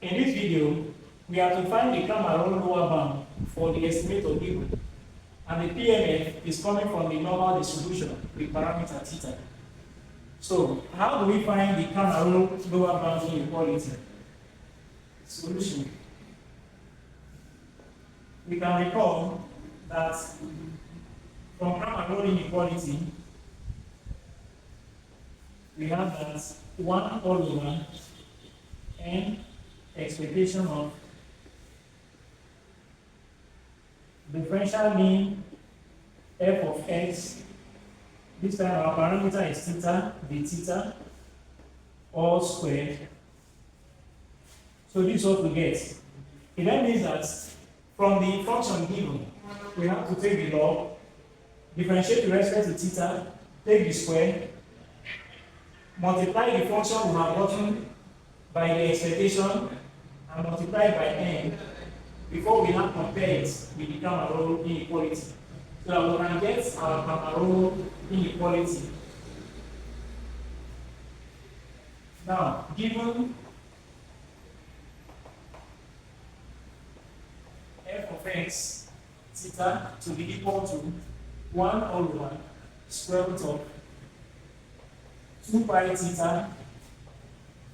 In this video, we have to find the Cramér-Rao lower bound for the estimator given, and the PMF is coming from the normal distribution with parameter theta. So, how do we find the Cramér-Rao lower bound inequality? Solution. We can recall that from Cramér-Rao inequality, we have that 1 all over n expectation of differential mean f of x. This time our parameter is theta, the theta, all squared. So this is what we get. It then means that from the function given, we have to take the log, differentiate with respect to theta, take the square, multiply the function we have gotten by the expectation, and multiply by n before we now compare it with the Cramér-Rao inequality. So that we can get our Cramér-Rao inequality. Now, given f of x theta to be equal to 1 all over square root of 2 pi theta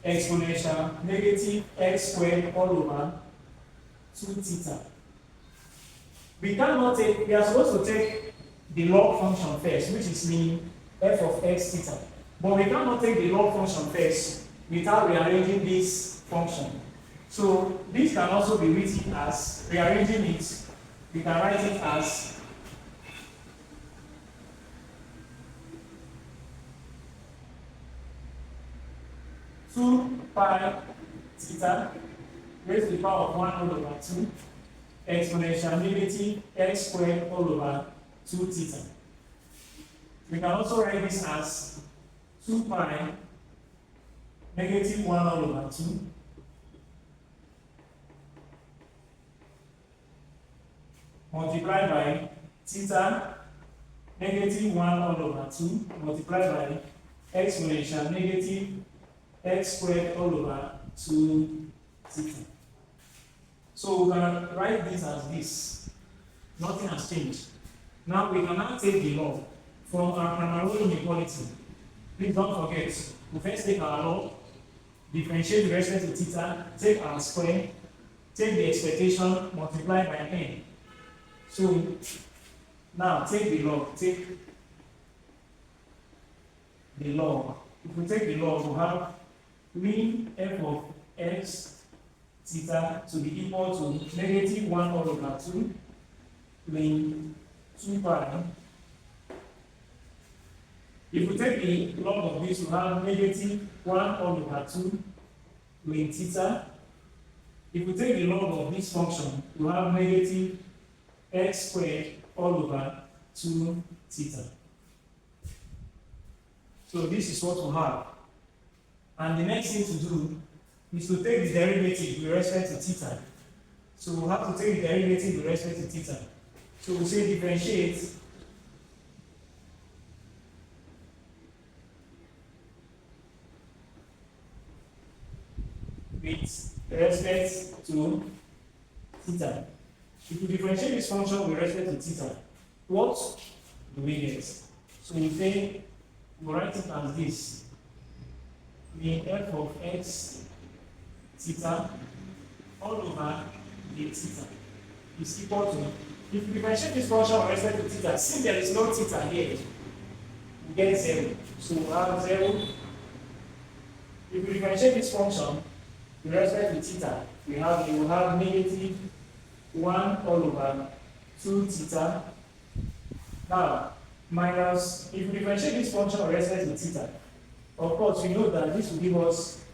exponential negative x squared all over 2 theta. We are supposed to take the log function first, which is mean f of x theta. But we cannot take the log function first without rearranging this function. So this can also be written as, rearranging it, we can write it as two pi theta raised to the power of 1 all over 2 exponential negative x squared all over 2 theta. We can also write this as 2 pi negative 1 all over 2 multiplied by theta negative 1 all over 2 multiplied by exponential negative x squared all over 2 theta. So we can write this as this. Nothing has changed. Now we can now take the log from our Cramér-Rao inequality. Please don't forget, we first take our log, differentiate with respect to theta, take our square, take the expectation, multiply by n. So now take the log, take the log. If we take the log, we have mean f of x theta to be equal to negative 1 all over 2 ln 2 pi. If we take the log of this, we have negative 1 all over 2 ln theta. If we take the log of this function, we have negative x squared all over 2 theta. So this is what we have. And the next thing to do is to take the derivative with respect to theta. So we have to take the derivative with respect to theta. So we say differentiate with respect to theta. If we differentiate this function with respect to theta, what do we get? So we say, we write it as this. The f of x theta all over the theta is equal to, if we differentiate this function with respect to theta, since there is no theta here, we get 0. So we have 0. If we differentiate this function with respect to theta, we will have negative 1 all over 2 theta. Now, minus, if we differentiate this function with respect to theta, of course, we know that this will give us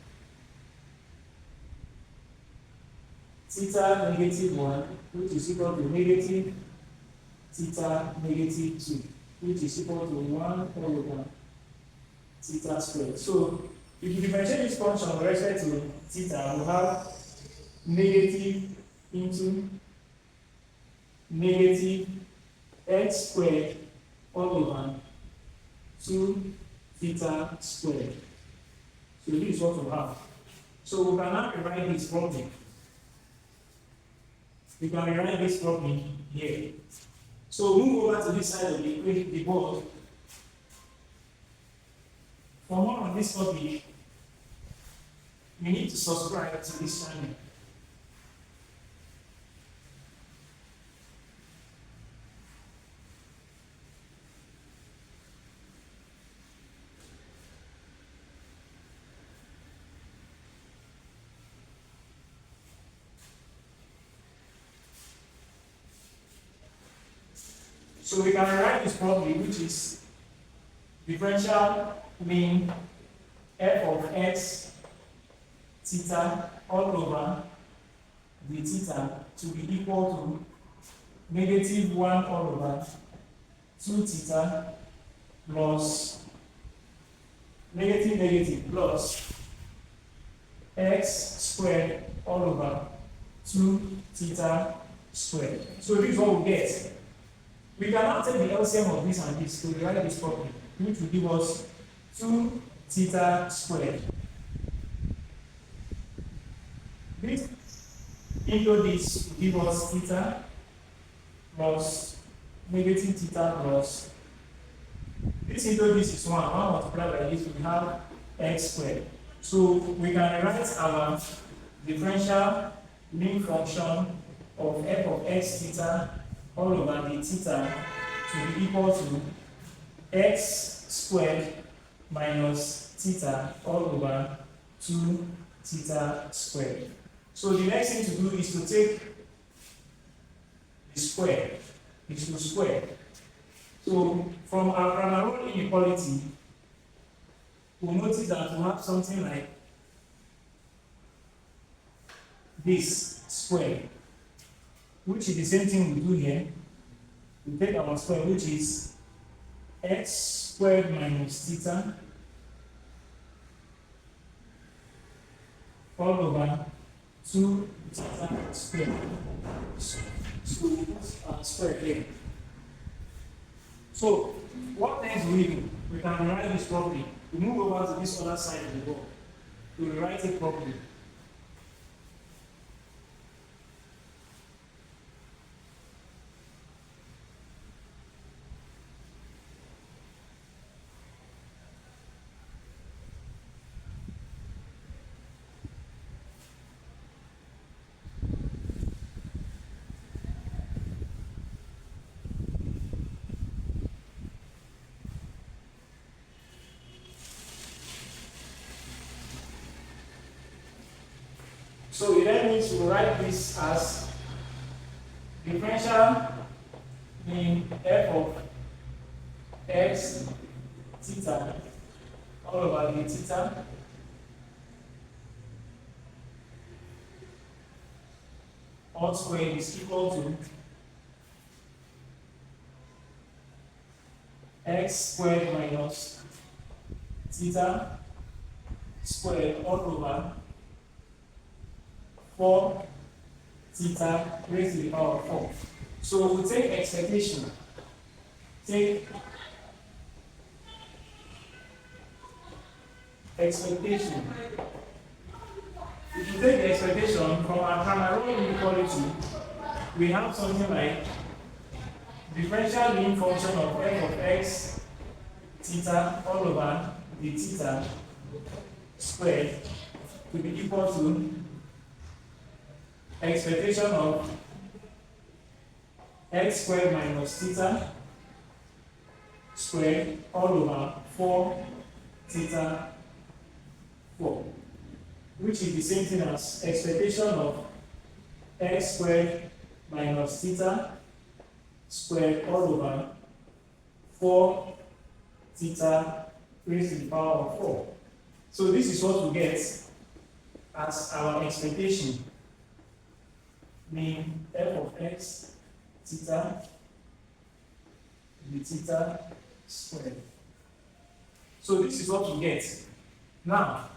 theta negative 1, which is equal to negative theta negative 2, which is equal to 1 all over theta squared. So, if you differentiate this function with respect to theta, we'll have negative into negative x squared all over 2 theta squared. So this is what we have. So we can now rewrite this properly. We can rewrite this properly here. So move over to this side of the board. For more on this topic, you need to subscribe to this channel. So we can write this properly, which is differential mean f of x theta all over the theta to be equal to -1 all over 2 theta plus negative plus x squared all over 2 theta squared. So this is what we get. We can now take the LCM of this and this to rewrite this properly, which will give us 2 theta squared. This into this will give us theta plus negative theta plus this into this is 1 multiplied by this, we have x squared. So we can write our differential mean function of f of x theta all over the theta to be equal to x squared minus theta all over 2 theta squared. So the next thing to do is to take the square, is to square. So from our Cramér-Rao inequality, we'll notice that we have something like this square, which is the same thing we do here. We take our square, which is x squared minus theta all over 2 theta squared. So we put our square here. So what next do we do? We can rewrite this properly. We move over to this other side of the board. We rewrite it properly. So it then means we write this as differential in f of x theta all over the theta all squared is equal to x squared minus theta squared all over 4 theta raised to the power of 4. So we take expectation. Take expectation. If you take the expectation from our Cramér-Rao inequality, we have something like differential mean function of f of x theta all over the theta squared to be equal to expectation of x squared minus theta squared all over 4 theta 4, which is the same thing as expectation of x squared minus theta squared all over 4 theta raised to the power of 4. So this is what we get as our expectation. Mean f of x theta the theta squared. So this is what we get. Now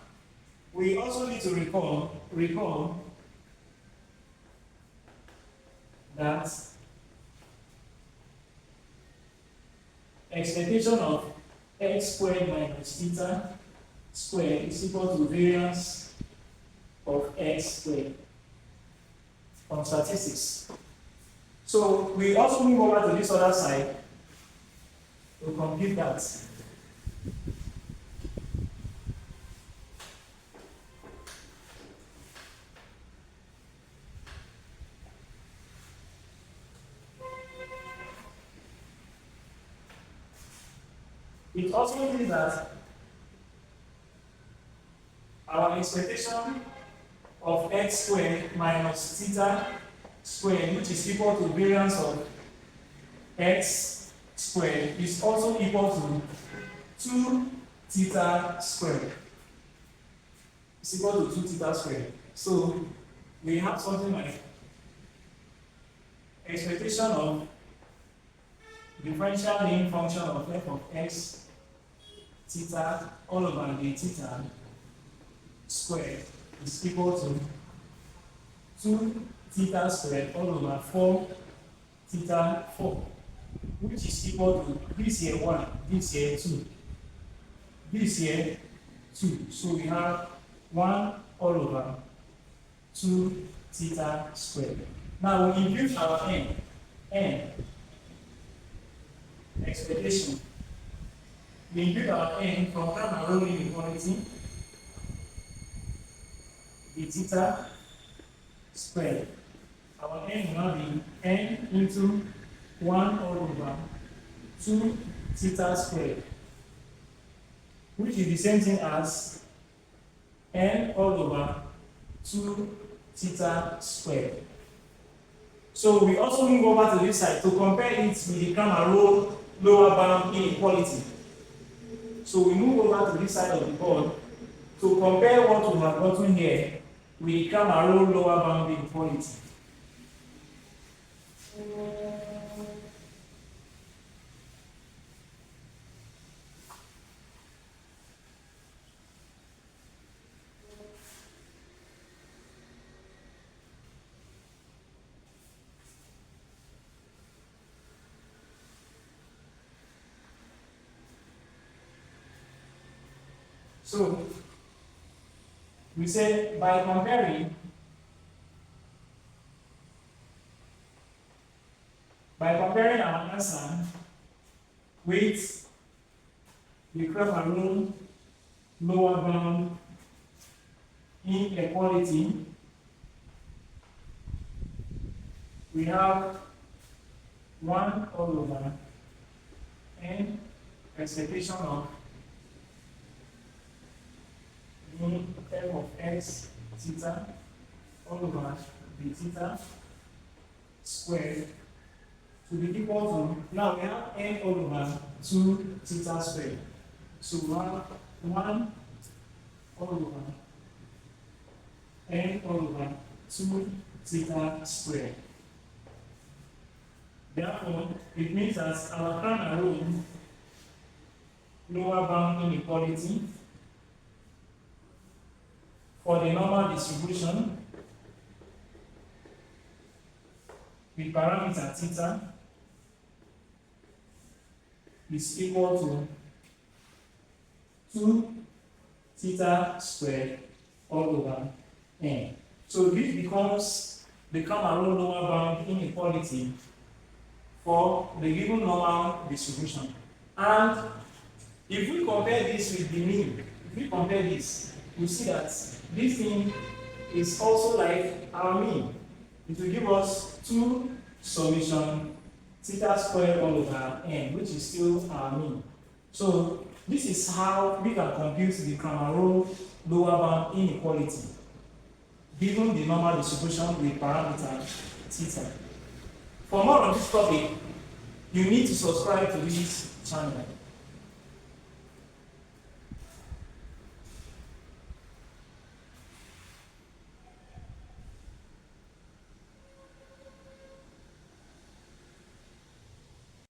we also need to recall that expectation of x squared minus theta squared is equal to variance x squared from statistics. So we also move over to this other side to compute that. It also means that our expectation of x squared minus theta squared, which is equal to variance of x squared, is also equal to 2 theta squared. It's equal to 2 theta squared. So we have something like expectation of differential mean function of f of x theta all over the theta squared is equal to 2 theta squared all over 4 theta 4, which is equal to this here 1, this here 2, this here 2. So we have 1 all over 2 theta squared. Now we impute our n expectation. We impute our n from Cramér-Rao Inequality, the theta squared. Our n will now be n into 1 all over 2 theta squared, which is the same thing as n all over 2 theta squared. So we also move over to this side to compare it with the Cramér-Rao Lower Bound inequality. So we move over to this side of the board to compare what we have gotten here with the Cramér-Rao Lower Bound inequality. So we say by comparing our answer with the Cramér-Rao Lower Bound inequality, we have 1 all over n expectation of f of x theta all over the theta squared to be equal to, now we have n all over 2 theta squared. So we have 1 all over n all over 2 theta squared. Therefore, it means that our Cramér-Rao Lower Bound inequality for the normal distribution with parameter theta is equal to 2 theta squared all over n. So this becomes the Cramér-Rao Lower Bound inequality for the given normal distribution. And if we compare this with the mean, if we compare this, we see that this thing is also like our mean. It will give us 2 summation theta squared all over n, which is still our mean. So this is how we can compute the Cramér-Rao Lower Bound inequality given the normal distribution with parameter theta. For more on this topic, you need to subscribe to this channel.